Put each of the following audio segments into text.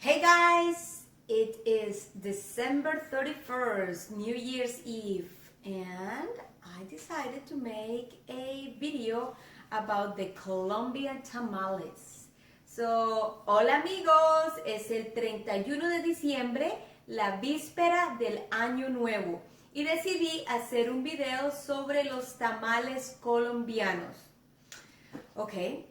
Hey guys, it is December 31st, New Year's Eve, and I decided to make a video about the Colombian tamales. So, hola amigos, es el 31 de diciembre, la víspera del Año Nuevo, y decidí hacer un video sobre los tamales colombianos. Okay.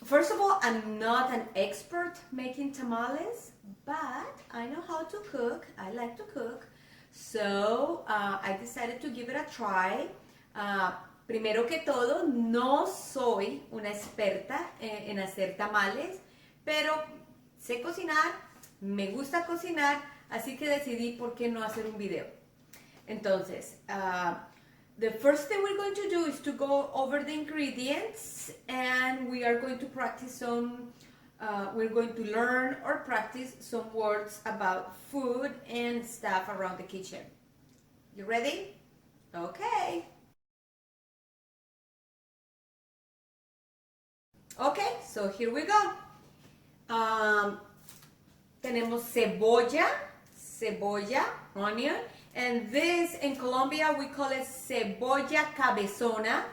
First of all, I'm not an expert making tamales, but I know how to cook. I like to cook. So I decided to give it a try. Primero que todo, no soy una experta en hacer tamales, pero sé cocinar, me gusta cocinar, así que decidí por qué no hacer un video. Entonces, the first thing we're going to do is to go over the ingredients, and we are going to practice some, we're going to learn or practice some words about food and stuff around the kitchen. You ready? Okay. Okay, so here we go. Tenemos cebolla, onion. And this, in Colombia, we call it cebolla cabezona.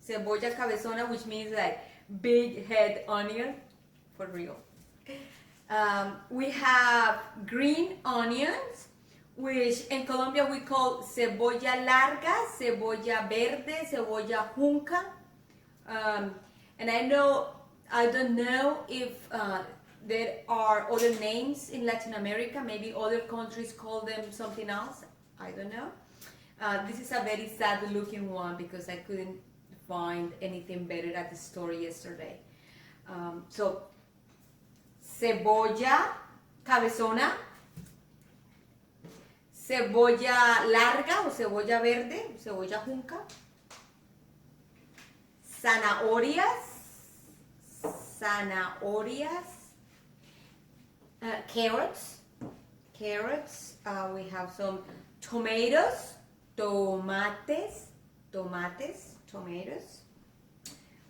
Cebolla cabezona, which means like big head onion, for real. We have green onions, which in Colombia we call cebolla larga, cebolla verde, cebolla junca. And I don't know if there are other names in Latin America. Maybe other countries call them something else. I don't know. This is a very sad looking one because I couldn't find anything better at the store yesterday. So, cebolla cabezona, cebolla larga o cebolla verde, cebolla junca, zanahorias, carrots. We have some tomatoes.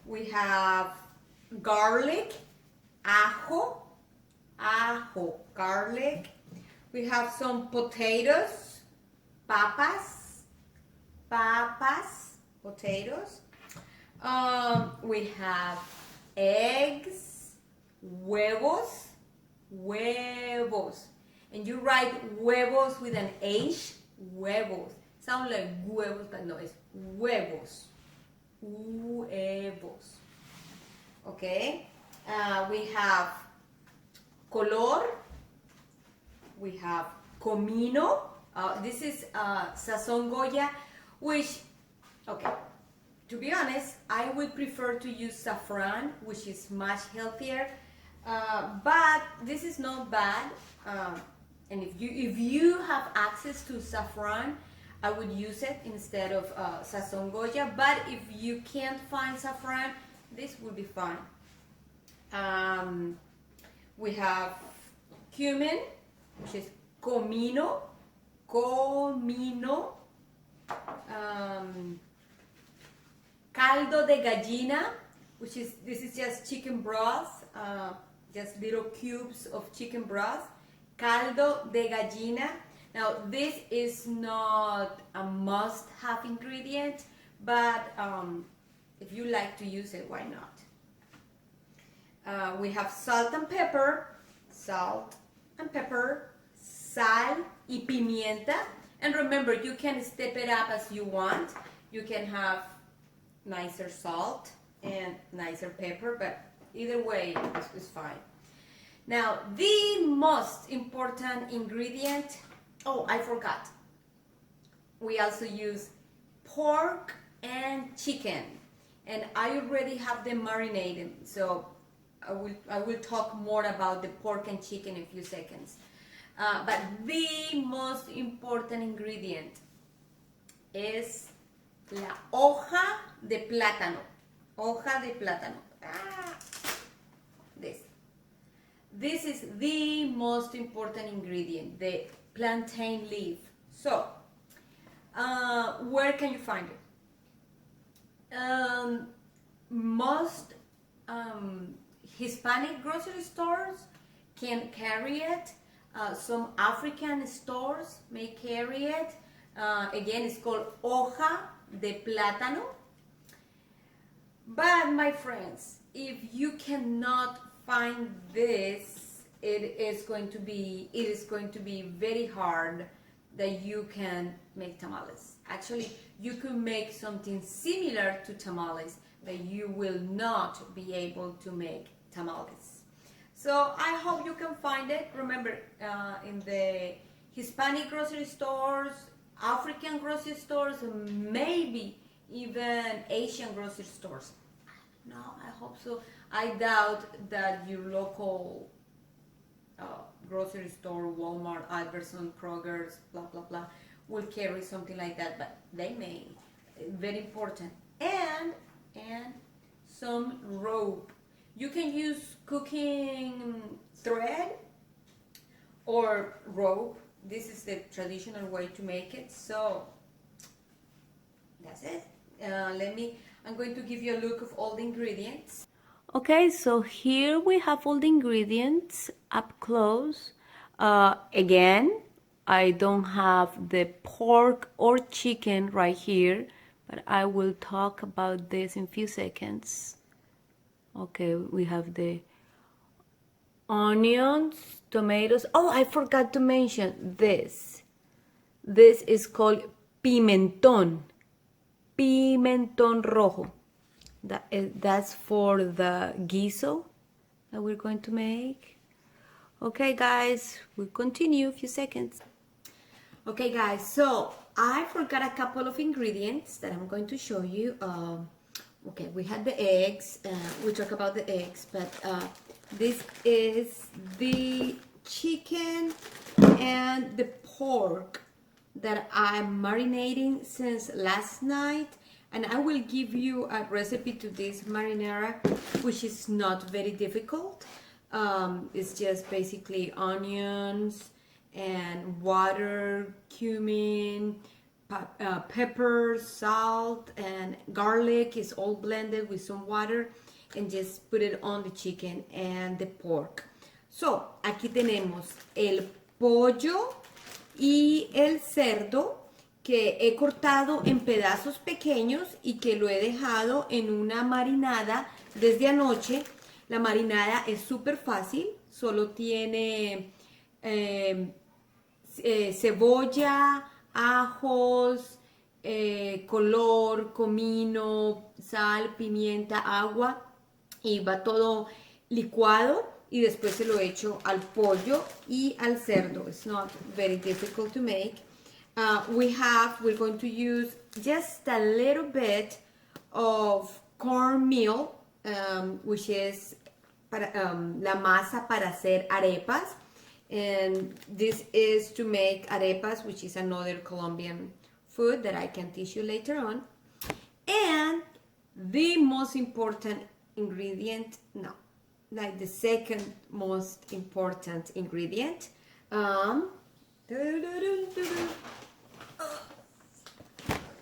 We have garlic, ajo, garlic. We have some potatoes, papas, potatoes. We have eggs, huevos. And you write huevos with an H, huevos. Sound like huevos, but no, it's huevos. Okay. We have color. We have comino. This is sazón Goya, which, okay, to be honest, I would prefer to use saffron, which is much healthier. But this is not bad, and if you have access to saffron, I would use it instead of sazón Goya. But if you can't find saffron, this would be fine. We have cumin, which is comino. Caldo de gallina, this is just chicken broth. Just little cubes of chicken broth. Caldo de gallina. Now, this is not a must-have ingredient, but if you like to use it, why not? We have salt and pepper, sal y pimienta. And remember, you can step it up as you want. You can have nicer salt and nicer pepper, but either way is fine. Now, the most important ingredient, oh, I forgot. We also use pork and chicken, and I already have them marinated, so I will talk more about the pork and chicken in a few seconds. But the most important ingredient is la hoja de plátano. This is the most important ingredient, the plantain leaf. So, where can you find it? Most Hispanic grocery stores can carry it. Some African stores may carry it. Again, it's called hoja de plátano. But my friends, if you cannot find this, it is going to be very hard that you can make tamales. Actually, you could make something similar to tamales, but you will not be able to make tamales. So I hope you can find it. Remember, in the Hispanic grocery stores, African grocery stores, maybe even Asian grocery stores. No, I hope so. I doubt that your local grocery store, Walmart, Albertson, Kroger's, blah, blah, blah, will carry something like that, but they may. Very important. And some rope. You can use cooking thread or rope. This is the traditional way to make it. So that's it. I'm going to give you a look of all the ingredients. Okay, so here we have all the ingredients up close. Again, I don't have the pork or chicken right here, but I will talk about this in a few seconds. Okay, we have the onions, tomatoes. Oh, I forgot to mention this. This is called pimentón. Pimentón rojo. That's for the guiso that we're going to make. Okay, guys, we'll continue a few seconds. Okay, guys, so I forgot a couple of ingredients that I'm going to show you. Okay, we had the eggs. We talk about the eggs, but this is the chicken and the pork that I'm marinating since last night, and I will give you a recipe to this marinara, which is not very difficult. It's just basically onions and water, cumin, pepper, salt, and garlic is all blended with some water, and just put it on the chicken and the pork. So, aquí tenemos el pollo y el cerdo que he cortado en pedazos pequeños y que lo he dejado en una marinada desde anoche. La marinada es súper fácil, solo tiene cebolla, ajos, color, comino, sal, pimienta, agua, y va todo licuado y después se lo echo al pollo y al cerdo. It's not very difficult to make. We're going to use just a little bit of cornmeal, which is la masa para hacer arepas. And this is to make arepas, which is another Colombian food that I can teach you later on. And the most important ingredient, no, like the second most important ingredient,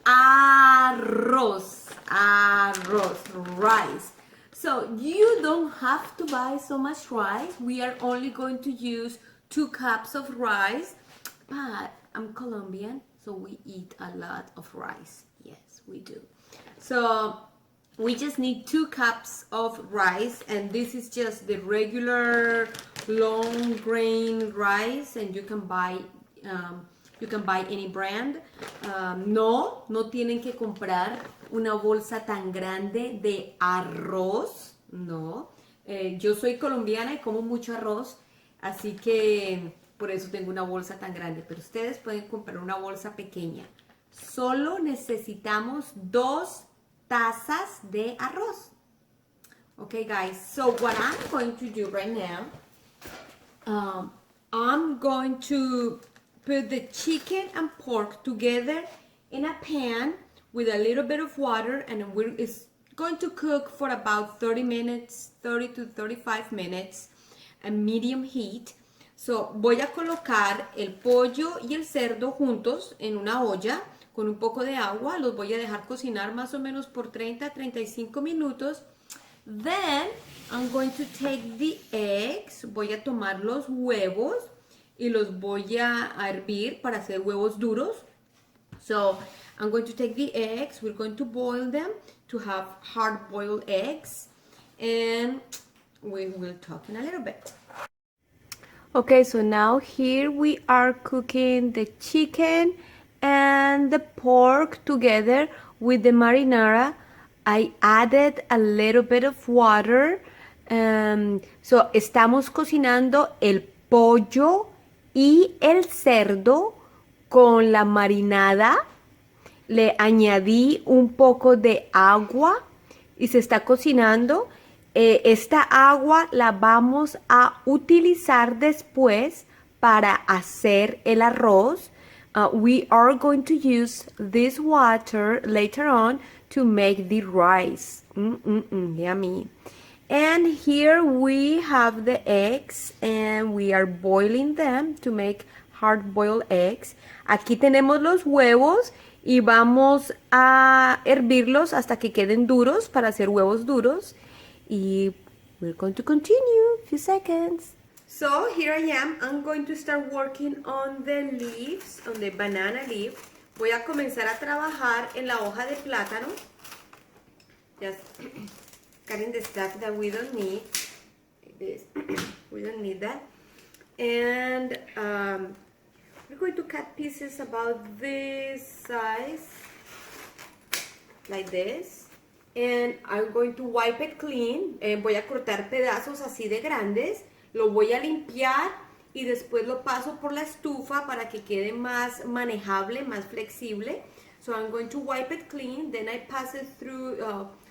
arroz, rice. So you don't have to buy so much rice. We are only going to use 2 cups of rice, but I'm Colombian, so we eat a lot of rice. Yes, we do. So we just need 2 cups of rice, and this is just the regular long grain rice, and you can buy any brand. No tienen que comprar una bolsa tan grande de arroz, no. Yo soy colombiana y como mucho arroz, así que por eso tengo una bolsa tan grande, pero ustedes pueden comprar una bolsa pequeña. Solo necesitamos 2 tazas de arroz. Okay, guys, so what I'm going to do right now, I'm going to put the chicken and pork together in a pan with a little bit of water, and it's going to cook for about 30 to 35 minutes at medium heat. So, voy a colocar el pollo y el cerdo juntos en una olla con un poco de agua. Los voy a dejar cocinar más o menos por 30 a 35 minutos. Then I'm going to take the eggs. Voy a tomar los huevos y los voy a hervir para hacer huevos duros. So I'm going to take the eggs. We're going to boil them to have hard-boiled eggs. And we will talk in a little bit. Okay, so now here we are cooking the chicken and the pork together with the marinara. I added a little bit of water. So estamos cocinando el pollo y el cerdo con la marinada. Le añadí un poco de agua y se está cocinando. Esta agua la vamos a utilizar después para hacer el arroz. We are going to use this water later on to make the rice. Yummy. And here we have the eggs and we are boiling them to make hard-boiled eggs. Aquí tenemos los huevos y vamos a hervirlos hasta que queden duros para hacer huevos duros. Y we're going to continue a few seconds. So here I am. I'm going to start working on the leaves, on the banana leaf. Voy a comenzar a trabajar en la hoja de plátano. Just cutting the stuff that we don't need. This. We don't need that. And we're going to cut pieces about this size, like this. And I'm going to wipe it clean. Voy a cortar pedazos así de grandes. Lo voy a limpiar y después lo paso por la estufa para que quede más manejable, más flexible. So I'm going to wipe it clean. Then I pass it through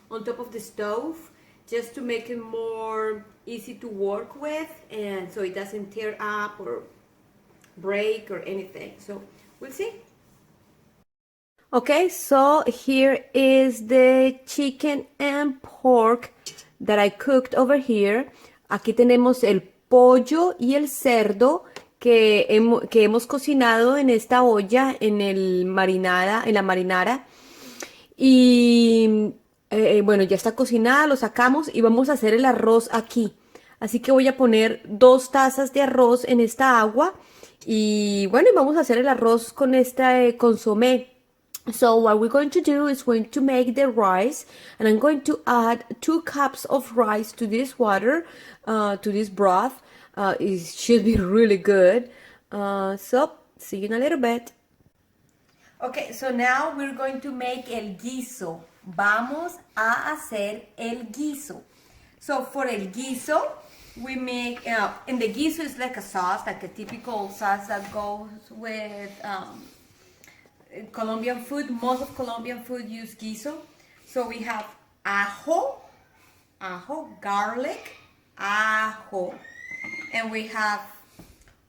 on top of the stove just to make it more easy to work with and so it doesn't tear up or break or anything. So we'll see. Okay, so here is the chicken and pork that I cooked over here. Aquí tenemos el pollo y el cerdo que hemos cocinado en esta olla, en la marinara. Y bueno, ya está cocinada, lo sacamos y vamos a hacer el arroz aquí. Así que voy a poner 2 tazas de arroz en esta agua. Y bueno, vamos a hacer el arroz con este consomé. So what we're going to do is going to make the rice, and I'm going to add 2 cups of rice to this water, to this broth. It should be really good. So see you in a little bit. Okay, so now we're going to make el guiso. Vamos a hacer el guiso. So for el guiso, we make, and the guiso is like a sauce, like a typical sauce that goes with Colombian food. Most of Colombian food use guiso. So we have ajo, garlic, ajo. And we have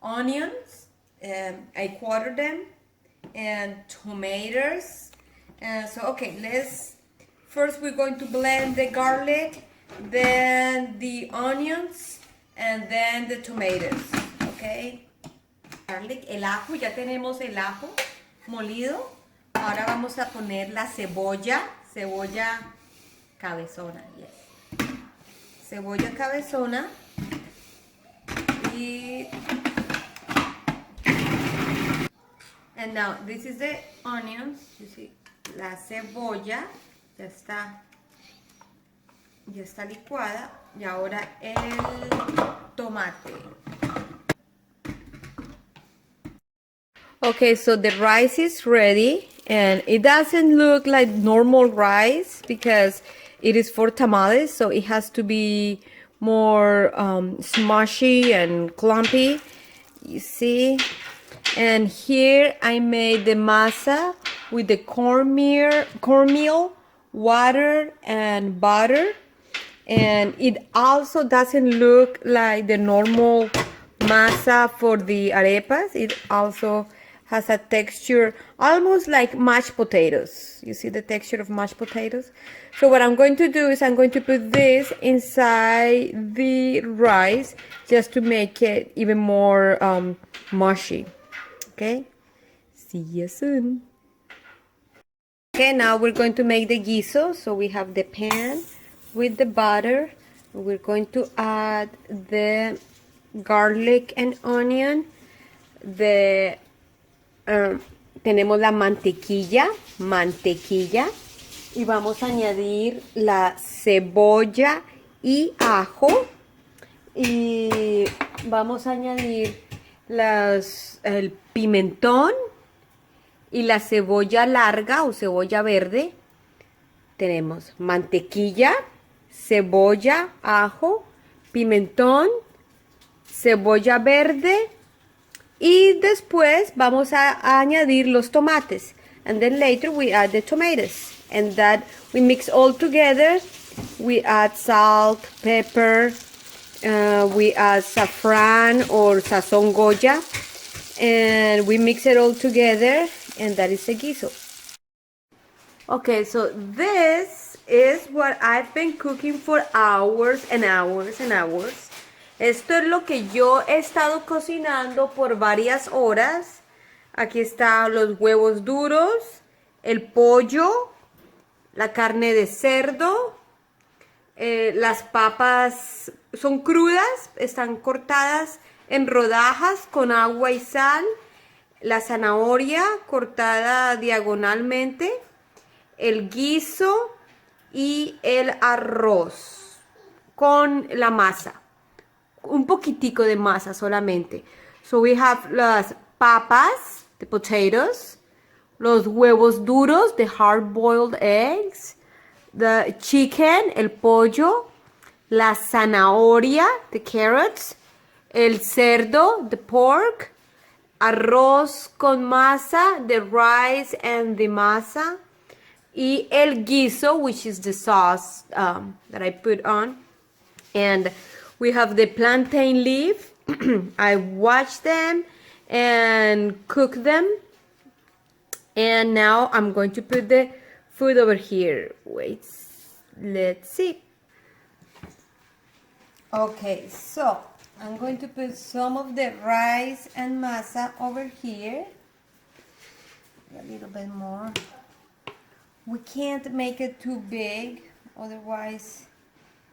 onions, I quarter them, and tomatoes. So okay, first we're going to blend the garlic, then the onions, and then the tomatoes. Okay, garlic, el ajo, ya tenemos el ajo molido. Ahora vamos a poner la cebolla cabezona, yes. Cebolla cabezona y and now this is the onions, you see, la cebolla ya está licuada y ahora el tomate. Okay, so the rice is ready and it doesn't look like normal rice because it is for tamales, so it has to be more smushy and clumpy, you see. And here I made the masa with the cornmeal, water and butter, and it also doesn't look like the normal masa for the arepas. It also has a texture almost like mashed potatoes. You see the texture of mashed potatoes? So what I'm going to do is I'm going to put this inside the rice just to make it even more mushy. Okay? See you soon. Okay, now we're going to make the guiso. So we have the pan with the butter. We're going to add the garlic and onion. Tenemos la mantequilla, y vamos a añadir la cebolla y ajo, y vamos a añadir el pimentón y la cebolla larga o cebolla verde. Tenemos mantequilla, cebolla, ajo, pimentón, cebolla verde, y después vamos a añadir los tomates. And then later we add the tomatoes. And that we mix all together. We add salt, pepper, we add saffron or sazón Goya. And we mix it all together. And that is a guiso. Okay, so this is what I've been cooking for hours and hours and hours. Esto es lo que yo he estado cocinando por varias horas. Aquí están los huevos duros, el pollo, la carne de cerdo, las papas son crudas, están cortadas en rodajas con agua y sal, la zanahoria cortada diagonalmente, el guiso y el arroz con la masa. Un poquitico de masa solamente. So we have las papas, the potatoes, los huevos duros, the hard-boiled eggs, the chicken, el pollo, la zanahoria, the carrots, el cerdo, the pork, arroz con masa, the rice and the masa, y el guiso, which is the sauce that I put on. And we have the plantain leaf. I washed them and cooked them. And now I'm going to put the food over here. Wait, let's see. Okay, so I'm going to put some of the rice and masa over here. A little bit more. We can't make it too big, otherwise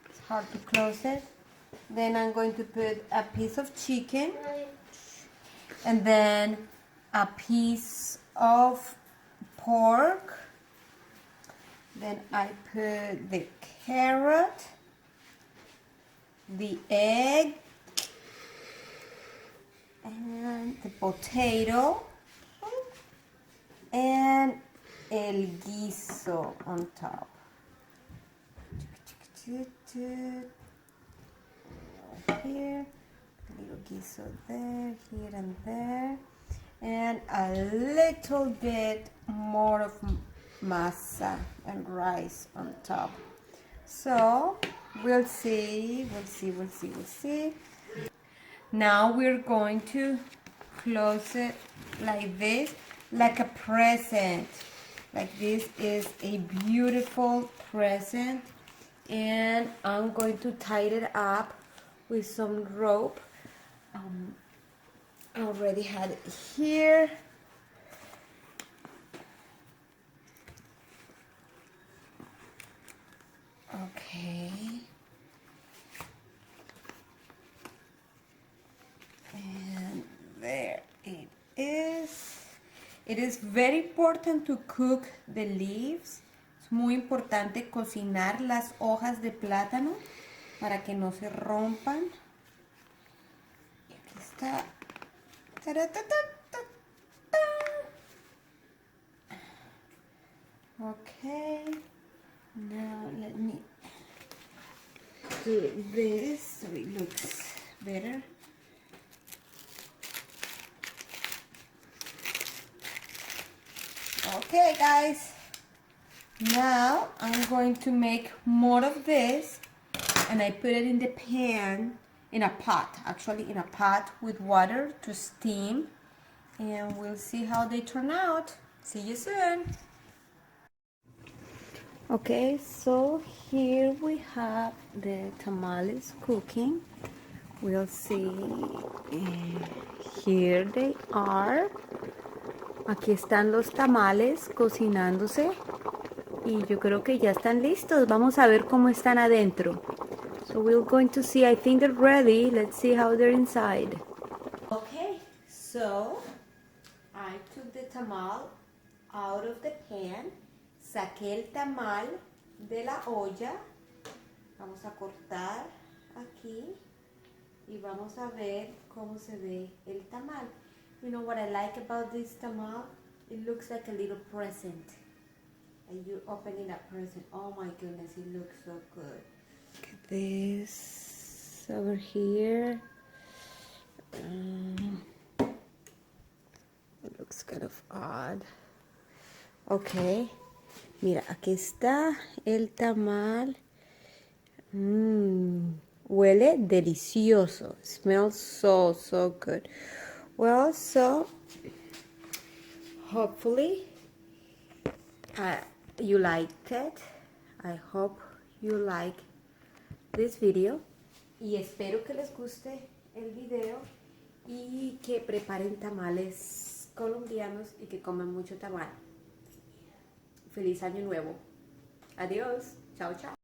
it's hard to close it. Then I'm going to put a piece of chicken, and then a piece of pork. Then I put the carrot, the egg, and the potato, and el guiso on top. Here, a little guiso there, here and there, and a little bit more of masa and rice on top. So we'll see. Now we're going to close it like this, like a present. Like this is a beautiful present, and I'm going to tie it up with some rope. I already had it here. Okay. And there it is. It is very important to cook the leaves. Es muy importante cocinar las hojas de plátano para que no se rompan. Y aquí está. Okay. Now let me do this so it looks better. Okay, guys. Now I'm going to make more of this, and I put it in the pan, in a pot, actually in a pot with water to steam, and we'll see how they turn out. See you soon. Okay, so here we have the tamales cooking. We'll see. Here they are. Aquí están los tamales cocinándose. Y yo creo que ya están listos. Vamos a ver cómo están adentro. So we're going to see, I think they're ready. Let's see how they're inside. Okay, so I took the tamal out of the pan, saqué el tamal de la olla, vamos a cortar aquí y vamos a ver cómo se ve el tamal. You know what I like about this tamal? It looks like a little present. And you opening a present. Oh my goodness, it looks so good. Look at this over here. It looks kind of odd. Ok. Mira, aquí está el tamal. Huele delicioso. Smells so good. Well, so hopefully you liked it. I hope you like this video. Y espero que les guste el video Y que preparen tamales colombianos y que coman mucho tamal. Feliz año nuevo. Adiós. Chao, chao.